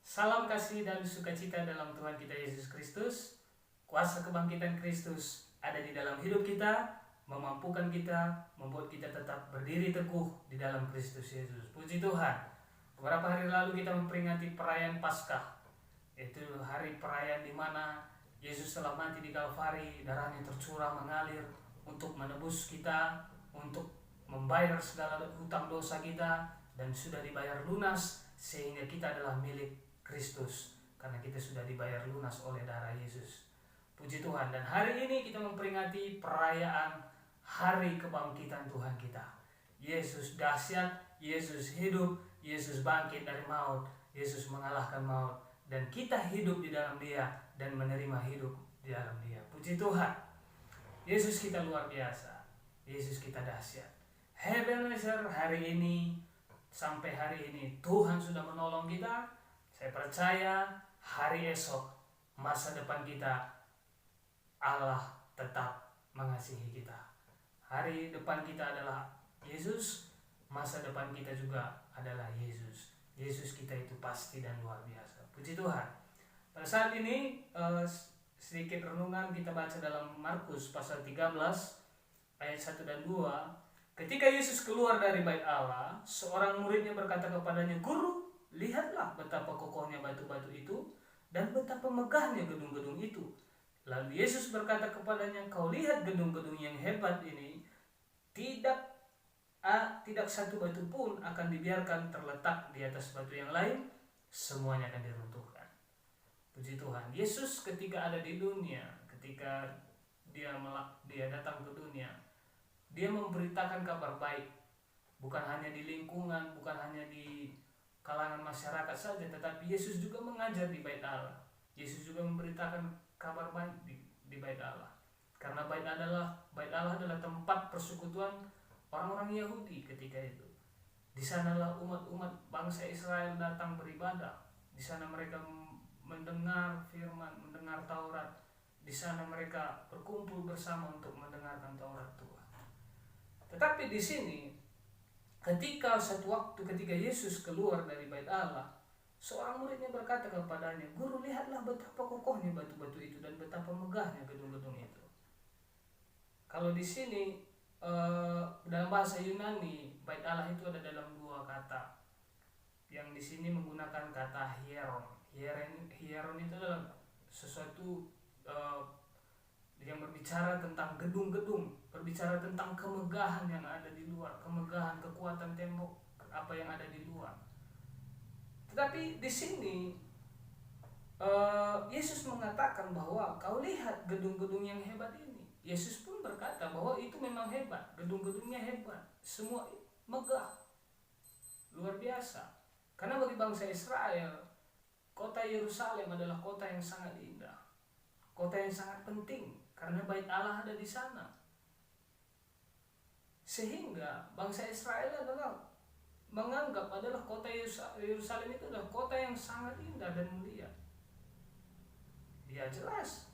Salam kasih dan sukacita dalam Tuhan kita Yesus Kristus. Kuasa kebangkitan Kristus ada di dalam hidup kita, memampukan kita, membuat kita tetap berdiri teguh di dalam Kristus Yesus. Puji Tuhan. Beberapa hari lalu kita memperingati perayaan Paskah. Itu hari perayaan di mana Yesus telah mati di Kalvari, darahnya tercurah mengalir untuk menebus kita, untuk membayar segala hutang dosa kita, dan sudah dibayar lunas sehingga kita adalah milik Kristus karena kita sudah dibayar lunas oleh darah Yesus. Puji Tuhan. Dan hari ini kita memperingati perayaan hari kebangkitan Tuhan kita. Yesus dahsyat, Yesus hidup, Yesus bangkit dari maut, Yesus mengalahkan maut, dan kita hidup di dalam Dia dan menerima hidup di dalam Dia. Puji Tuhan. Yesus kita luar biasa, Yesus kita dahsyat. Ebenezer, hari ini sampai hari ini Tuhan sudah menolong kita. Saya percaya hari esok, masa depan kita, Allah tetap mengasihi kita. Hari depan kita adalah Yesus, masa depan kita juga adalah Yesus. Yesus kita itu pasti dan luar biasa. Puji Tuhan. Pada saat ini sedikit renungan kita baca dalam Markus pasal 13 ayat 1 dan 2. Ketika Yesus keluar dari bait Allah, seorang muridnya berkata kepadanya, "Guru, lihatlah betapa kokohnya batu-batu itu dan betapa megahnya gedung-gedung itu." Lalu Yesus berkata kepadanya, "Kau lihat gedung-gedung yang hebat ini, tidak satu batu pun akan dibiarkan terletak di atas batu yang lain, semuanya akan diruntuhkan." Puji Tuhan. Yesus ketika ada di dunia, ketika dia datang ke dunia, dia memberitakan kabar baik, bukan hanya di lingkungan, bukan hanya di kalangan masyarakat saja, tetapi Yesus juga mengajar di bait Allah. Yesus juga memberitakan kabar baik di bait Allah. Karena bait Allah adalah tempat persekutuan orang-orang Yahudi ketika itu. Di sanalah umat-umat bangsa Israel datang beribadah. Di sana mereka mendengar firman, mendengar Taurat. Di sana mereka berkumpul bersama untuk mendengarkan Taurat Tuhan. Tetapi di sini, ketika Yesus keluar dari bait Allah, seorang muridnya berkata kepadanya, "Guru, lihatlah betapa kokohnya batu-batu itu dan betapa megahnya gedung-gedung itu." Kalau di sini dalam bahasa Yunani, bait Allah itu ada dalam dua kata. Yang di sini menggunakan kata hieron. Hieron itu adalah sesuatu yang berbicara tentang gedung-gedung, berbicara tentang kemegahan yang ada di luar, kemegahan, kekuatan tembok, apa yang ada di luar. Tetapi di sini Yesus mengatakan bahwa kau lihat gedung-gedung yang hebat ini. Yesus pun berkata bahwa itu memang hebat, gedung-gedungnya hebat, semua megah, luar biasa. Karena bagi bangsa Israel, kota Yerusalem adalah kota yang sangat indah, kota yang sangat penting, karena bait Allah ada di sana. Sehingga bangsa Israel menganggap kota Yerusalem itu adalah kota yang sangat indah dan mulia. Ya jelas,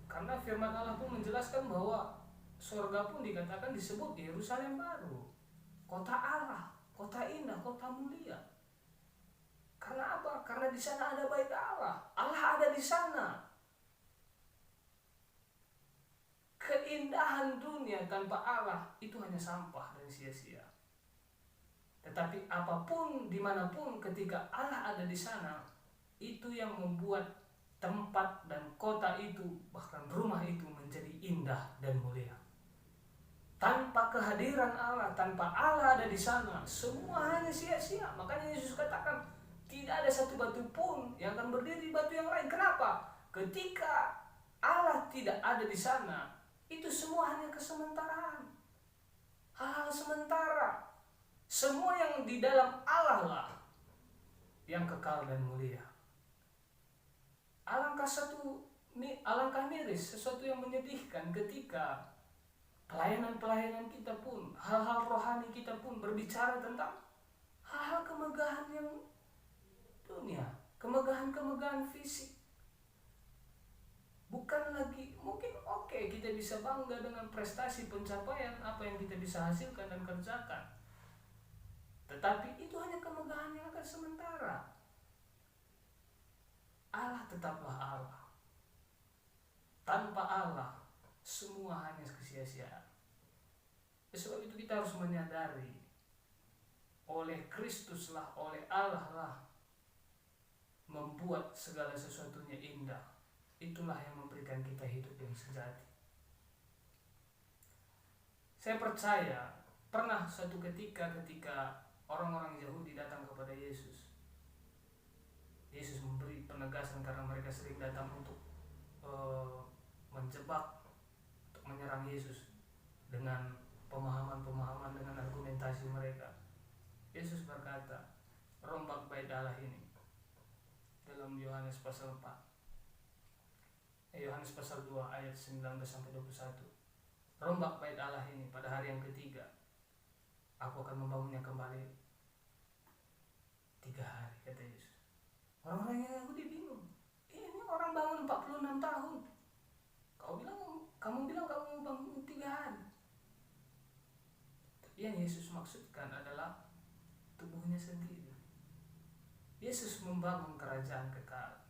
karena firman Allah pun menjelaskan bahwa surga pun dikatakan disebut Yerusalem baru, kota Allah, kota indah, kota mulia. Karena apa? Karena di sana ada bait Allah. Allah ada di sana. Keindahan dunia tanpa Allah itu hanya sampah dan sia-sia. Tetapi apapun, dimanapun, ketika Allah ada di sana, itu yang membuat tempat dan kota itu, bahkan rumah itu menjadi indah dan mulia. Tanpa kehadiran Allah, tanpa Allah ada di sana, semua hanya sia-sia. Makanya Yesus katakan, tidak ada satu batu pun yang akan berdiri di batu yang lain. Kenapa? Ketika Allah tidak ada di sana, itu semua hanya kesementaraan, hal-hal sementara. Semua yang di dalam Allah lah yang kekal dan mulia. Alangkah miris, sesuatu yang menyedihkan ketika pelayanan kita pun, hal-hal rohani kita pun berbicara tentang hal-hal kemegahan yang dunia, kemegahan fisik. Bukan lagi, mungkin kita bisa bangga dengan prestasi pencapaian apa yang kita bisa hasilkan dan kerjakan, tetapi itu hanya kemegahan yang akan sementara. tetaplah Allah. Tanpa Allah, semua hanya kesia-siaan. Sebab itu kita harus menyadari, oleh Kristuslah, oleh Allah lah membuat segala sesuatunya indah. Itulah yang memberikan kita hidup yang sejati. Saya percaya pernah suatu ketika orang-orang Yahudi datang kepada Yesus. Yesus memberi penegasan karena mereka sering datang untuk menjebak, untuk menyerang Yesus dengan pemahaman-pemahaman, dengan argumentasi mereka. Yesus berkata, rombak bait Allah ini, dalam Yohanes pasal 2 ayat 19-21. Rombak bait Allah ini, pada hari yang ketiga aku akan membangunnya kembali 3 hari, kata Yesus. Orang-orang Yahudi bingung, ini orang bangun 46 tahun, kamu bilang kamu mau bangun 3 hari. Yang Yesus maksudkan adalah tubuhnya sendiri. Yesus membangun kerajaan kekal.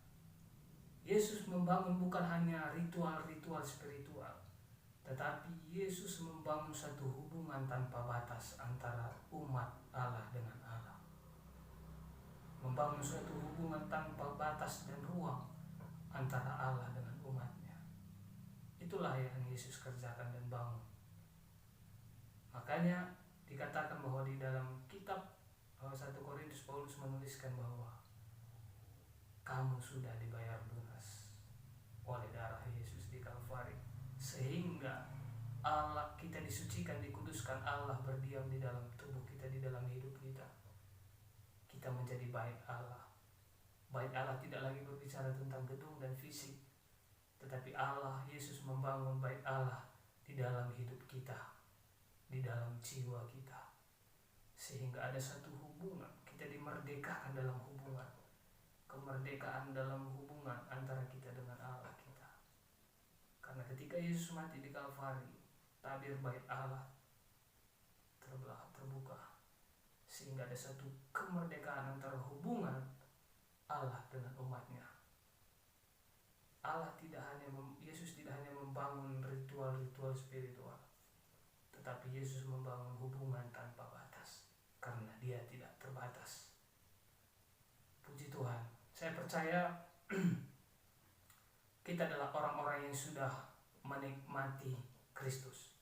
Yesus membangun bukan hanya ritual-ritual spiritual, tetapi Yesus membangun satu hubungan tanpa batas antara umat Allah dengan Allah. Membangun suatu hubungan tanpa batas dan ruang antara Allah dengan umatnya. Itulah yang Yesus kerjakan dan bangun. Makanya dikatakan bahwa di dalam kitab 1 Korintus, Paulus menuliskan bahwa kamu sudah dibayar lunas oleh darah Yesus di Kalvari, sehingga Allah, kita disucikan, dikuduskan, Allah berdiam di dalam tubuh kita, di dalam hidup kita. Kita menjadi bait Allah. Bait Allah tidak lagi berbicara tentang gedung dan fisik, tetapi Allah, Yesus membangun bait Allah di dalam hidup kita, di dalam jiwa kita, sehingga ada satu hubungan. Kita dimerdekakan dalam hubungan, kemerdekaan dalam hubungan antara kita dengan Allah kita. Karena ketika Yesus mati di Kalvari, tabir bait Allah terbuka, sehingga ada satu kemerdekaan antara hubungan Allah dengan umatnya. Yesus tidak hanya membangun ritual-ritual spiritual, tetapi Yesus membangun hubungan tanpa batas, karena Dia tidak terbatas. Puji Tuhan. Saya percaya kita adalah orang-orang yang sudah menikmati Kristus.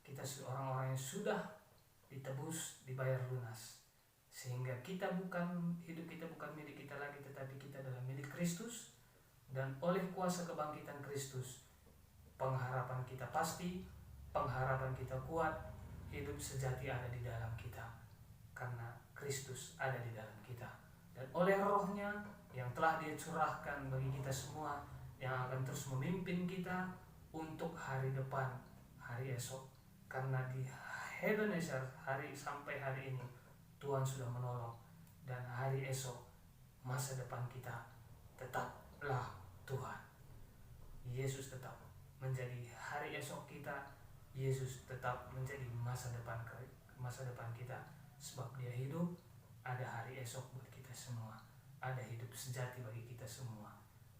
Kita orang-orang yang sudah ditebus, dibayar lunas, sehingga hidup kita bukan milik kita lagi, tetapi kita adalah milik Kristus. Dan oleh kuasa kebangkitan Kristus, pengharapan kita pasti, pengharapan kita kuat, hidup sejati ada di dalam kita, karena Kristus ada di dalam kita. Dan oleh Roh-Nya yang telah Dia curahkan bagi kita semua, yang akan terus memimpin kita untuk hari depan, hari esok. Karena di Ebenezer, sampai hari ini Tuhan sudah menolong, dan hari esok, masa depan kita tetaplah Tuhan. Yesus tetap menjadi hari esok kita. Yesus tetap menjadi masa depan kita, sebab Dia hidup. Ada hari esok buat kita semua, ada hidup sejati bagi kita semua.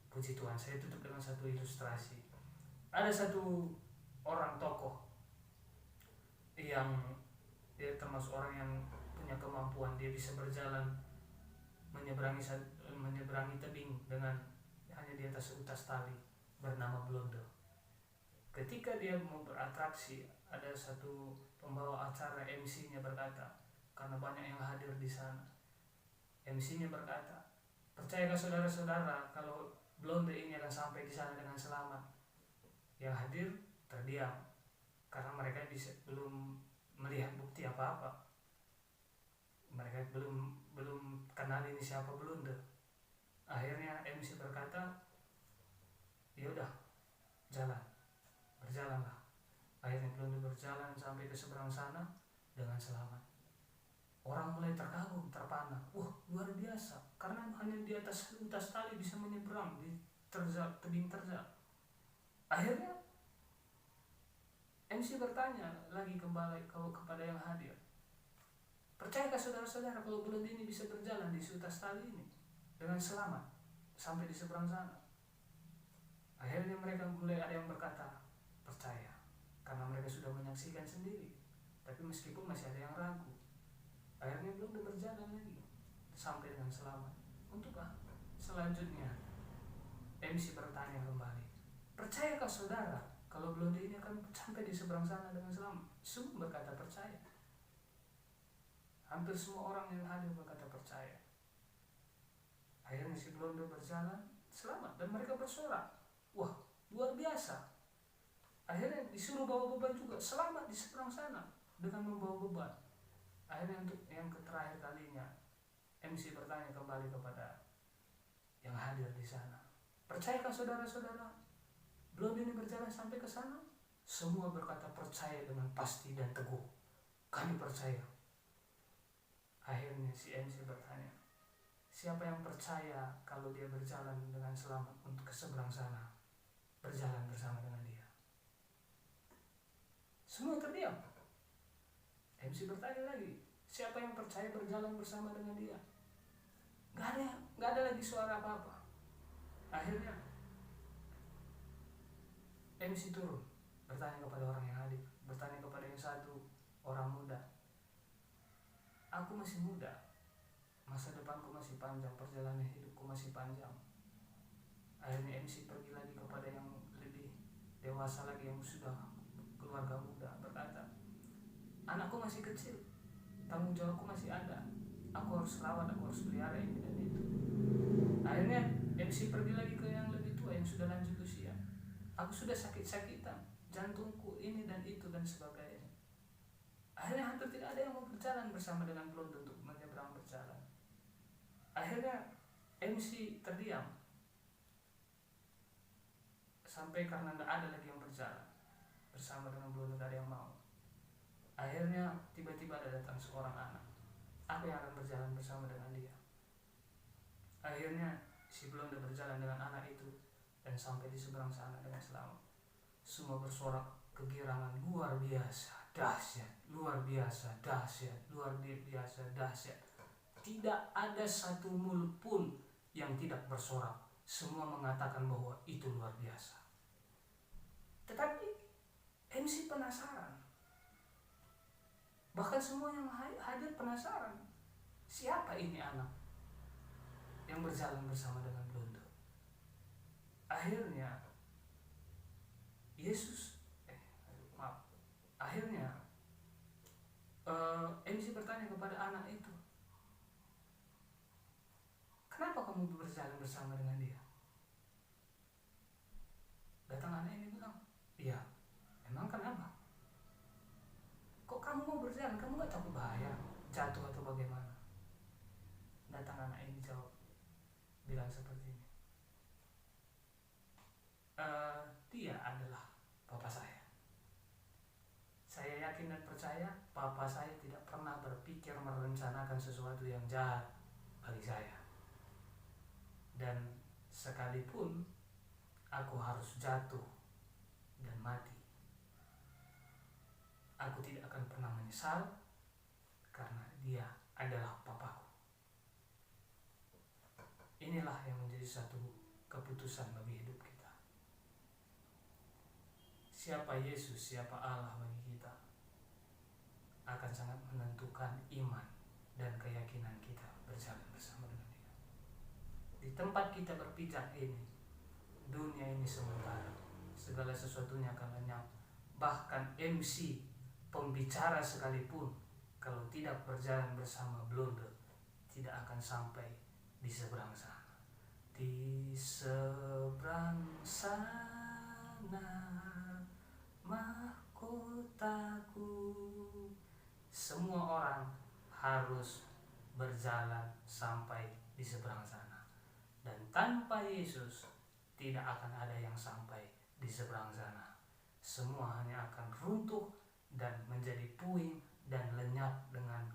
Puji Tuhan. Saya tutup dengan satu ilustrasi. Ada satu orang tokoh yang dia termasuk orang yang punya kemampuan, dia bisa berjalan menyeberangi tebing dengan hanya di atas utas tali, bernama Blondo. Ketika dia mau beratraksi, ada satu pembawa acara, MC-nya berkata, karena banyak yang hadir di sana, MC-nya berkata, percayakah saudara-saudara kalau Blondo ini akan sampai di sana dengan selamat? Yang hadir terdiam, karena mereka belum melihat bukti apa-apa. Mereka belum kenal ini siapa Blondo. Akhirnya MC berkata, ya udah, berjalanlah. Akhirnya Blondo berjalan sampai ke seberang sana dengan selamat. Orang mulai terkagum, terpana. Wah, luar biasa, karena hanya di atas utas tali bisa menyeberang di tebing terjal. Akhirnya MC bertanya lagi kembali kepada yang hadir, percayakah saudara-saudara kalau Blondo ini bisa berjalan di utas tali ini dengan selamat? sampai di seberang sana. Akhirnya mereka mulai ada yang berkata percaya, karena mereka sudah menyaksikan sendiri. Tapi meskipun masih ada yang ragu, akhirnya belum berjalan lagi sampai dengan selamat. Untuk apa? Selanjutnya MC bertanya kembali, percayakah saudara kalau blonde ini akan sampai di seberang sana dengan selamat? Semua berkata percaya. Hampir semua orang yang hadir berkata percaya. Akhirnya si blonde berjalan selamat dan mereka bersorak, wah luar biasa. Akhirnya disuruh bawa beban juga, selamat di seberang sana dengan membawa beban. Akhirnya untuk yang terakhir kalinya MC bertanya kembali kepada yang hadir di sana, percayakah saudara-saudara blonde ini berjalan sampai ke sana? Semua berkata percaya dengan pasti dan teguh, kami percaya. Akhirnya si MC bertanya, siapa yang percaya kalau dia berjalan dengan selamat untuk ke seberang sana, berjalan bersama dengan dia? Semua terdiam. MC bertanya lagi, siapa yang percaya berjalan bersama dengan dia? Gak ada lagi suara apa-apa. Akhirnya MC turun, bertanya kepada orang yang hadir, bertanya kepada yang satu, orang muda, aku masih muda, masa depanku masih panjang, perjalanan hidupku masih panjang. Akhirnya MC pergi lagi kepada yang lebih dewasa lagi, yang sudah keluarga muda, berkata, anakku masih kecil, tanggung jawabku masih ada, aku harus rawat, aku harus pelihara ini dan itu. Akhirnya MC pergi lagi ke yang lebih tua, yang sudah lanjut usia, aku sudah sakit-sakitan, jantungku ini dan itu dan sebagainya. Akhirnya hampir tidak ada yang mau berjalan bersama dengan blonde untuk menyeberang berjalan. Akhirnya MC terdiam sampai karena tidak ada lagi yang berjalan bersama dengan blonde, tidak ada yang mau. Akhirnya tiba-tiba ada datang seorang anak, aku yang akan berjalan bersama dengan dia. Akhirnya si blonde berjalan dengan anak itu dan sampai di seberang sana dengan selamat. Semua bersorak kegirangan, luar biasa, dahsyat, luar biasa, dahsyat, luar biasa, dahsyat. Tidak ada satu mulut pun yang tidak bersorak. Semua mengatakan bahwa itu luar biasa. Tetapi MC penasaran. Bahkan semua yang hadir penasaran. Siapa ini anak yang berjalan bersama dengan blonde? Akhirnya MC bertanya kepada anak itu, kenapa kamu berjalan bersama dengan dia? Datang anak ini bilang, iya, emang kenapa? Kok kamu mau berjalan? Kamu gak takut bahaya, jatuh atau bagaimana? Datang anak ini jawab, bilang seperti ini, dia adalah papa saya. Saya yakin dan percaya papa saya tidak pernah berpikir merencanakan sesuatu yang jahat bagi saya. Dan sekalipun aku harus jatuh dan mati, aku tidak akan pernah menyesal karena dia adalah papaku. Inilah yang menjadi satu keputusan bagi hidup kita. Siapa Yesus, siapa Allah bagi kita akan sangat menentukan iman dan keyakinan kita berjalan bersama dengan Dia. Di tempat kita berpijak ini, dunia ini sementara, segala sesuatunya akan lenyap. Bahkan MC, pembicara sekalipun, kalau tidak berjalan bersama blonde, tidak akan sampai di seberang sana. Di seberang sana mahkotaku. Semua orang harus berjalan sampai di seberang sana. Dan tanpa Yesus tidak akan ada yang sampai di seberang sana. Semua hanya akan runtuh dan menjadi puing dan lenyap dengan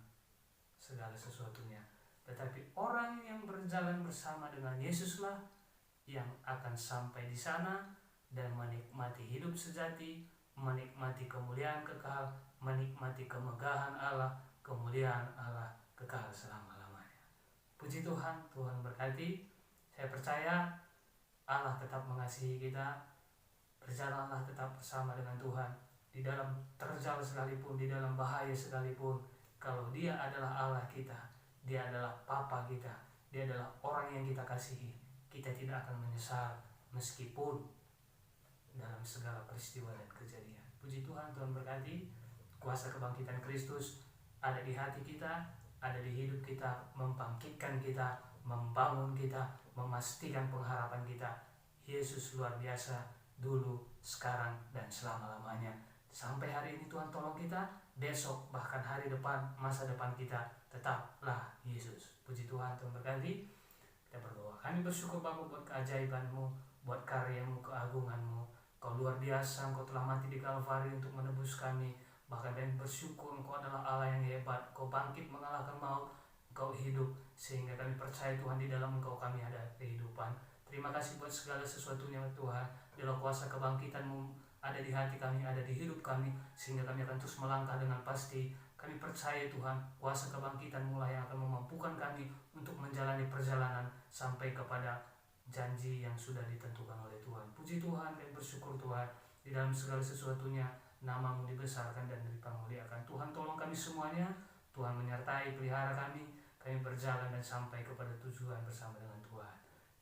segala sesuatunya. Tetapi orang yang berjalan bersama dengan Yesuslah yang akan sampai di sana dan menikmati hidup sejati, menikmati kemuliaan kekal, menikmati kemegahan Allah, kemuliaan Allah kekal selama-lamanya. Puji Tuhan, Tuhan berkati. Saya percaya Allah tetap mengasihi kita. Berjalanlah tetap bersama dengan Tuhan. Di dalam terjal sekalipun, di dalam bahaya sekalipun, kalau Dia adalah Allah kita, Dia adalah Papa kita, Dia adalah orang yang kita kasihi, kita tidak akan menyesal meskipun dalam segala peristiwa dan kejadian. Puji Tuhan, Tuhan berkati. Kuasa kebangkitan Kristus ada di hati kita, ada di hidup kita, membangkitkan kita, membangun kita, memastikan pengharapan kita. Yesus luar biasa, dulu, sekarang, dan selama-lamanya. Sampai hari ini Tuhan tolong kita, besok bahkan hari depan, masa depan kita, tetaplah Yesus. Puji Tuhan, Tuhan berkati. Kita berdoa. Kami bersyukur Bapa buat keajaiban-Mu, buat karya-Mu, keagungan-Mu. Kau luar biasa, Engkau telah mati di Kalvari untuk menebus kami. Bahkan kami bersyukur Engkau adalah Allah yang hebat. Engkau bangkit mengalahkan maut, Engkau hidup, sehingga kami percaya Tuhan di dalam Engkau kami ada kehidupan. Terima kasih buat segala sesuatunya Tuhan. Dalam kuasa kebangkitan-Mu ada di hati kami, ada di hidup kami, sehingga kami akan terus melangkah dengan pasti. Kami percaya Tuhan, kuasa kebangkitan-Mu lah yang akan memampukan kami untuk menjalani perjalanan sampai kepada janji yang sudah ditentukan oleh Tuhan. Puji Tuhan dan bersyukur Tuhan, di dalam segala sesuatunya nama-Mu dibesarkan dan dipermuliakan. Tuhan tolong kami semuanya, Tuhan menyertai pelihara kami berjalan dan sampai kepada tujuan bersama dengan Tuhan.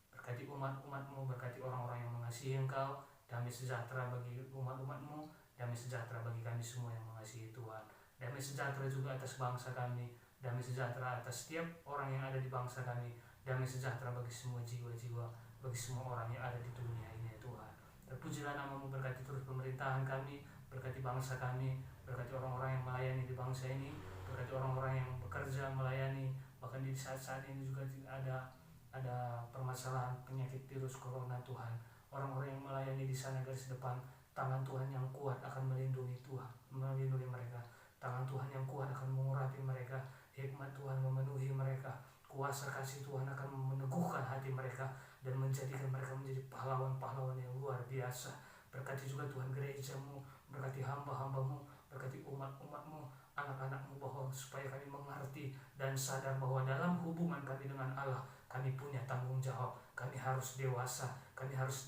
Berkati umat-umat-Mu, berkati orang-orang yang mengasihi Engkau, damai sejahtera bagi umat-umat-Mu, damai sejahtera bagi kami semua yang mengasihi Tuhan. Damai sejahtera juga atas bangsa kami, damai sejahtera atas setiap orang yang ada di bangsa kami, damai sejahtera bagi semua jiwa-jiwa, bagi semua orang yang ada di dunia ini ya Tuhan. Terpujilah nama-Mu, berkati terus pemerintahan kami, berkati bangsa kami, berkati orang-orang yang melayani di bangsa ini, berkati orang-orang yang bekerja melayani, bahkan di saat-saat ini juga ada permasalahan penyakit virus corona Tuhan. Orang-orang yang melayani di sana garis depan, tangan Tuhan yang kuat akan melindungi Tuhan, melindungi mereka. Tangan Tuhan yang kuat akan mengurapi mereka, hikmat Tuhan memenuhi mereka, kuasa kasih Tuhan akan meneguhkan hati mereka dan menjadikan mereka menjadi pahlawan-pahlawan yang luar biasa. Berkati juga Tuhan gereja-Mu, berkati hamba-hamba-Mu, berkati umat-umat-Mu, anak-anak-Mu, bahwa supaya kami mengerti dan sadar bahwa dalam hubungan kami dengan Allah, kami punya tanggung jawab. Kami harus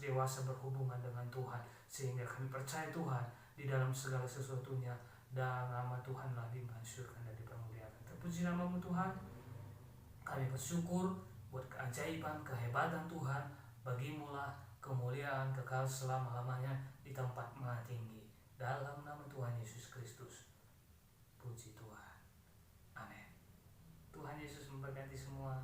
dewasa berhubungan dengan Tuhan, sehingga kami percaya Tuhan di dalam segala sesuatunya, dan nama Tuhanlah dimasyhurkan dan dipermuliakan. Terpuji nama-Mu Tuhan. Kami bersyukur buat keajaiban, kehebatan Tuhan. Bagimu-lah kemuliaan kekal selama-lamanya di tempat maha tinggi. Dalam nama Tuhan Yesus Kristus. Puji Tuhan. Amin. Tuhan Yesus memberkati semua.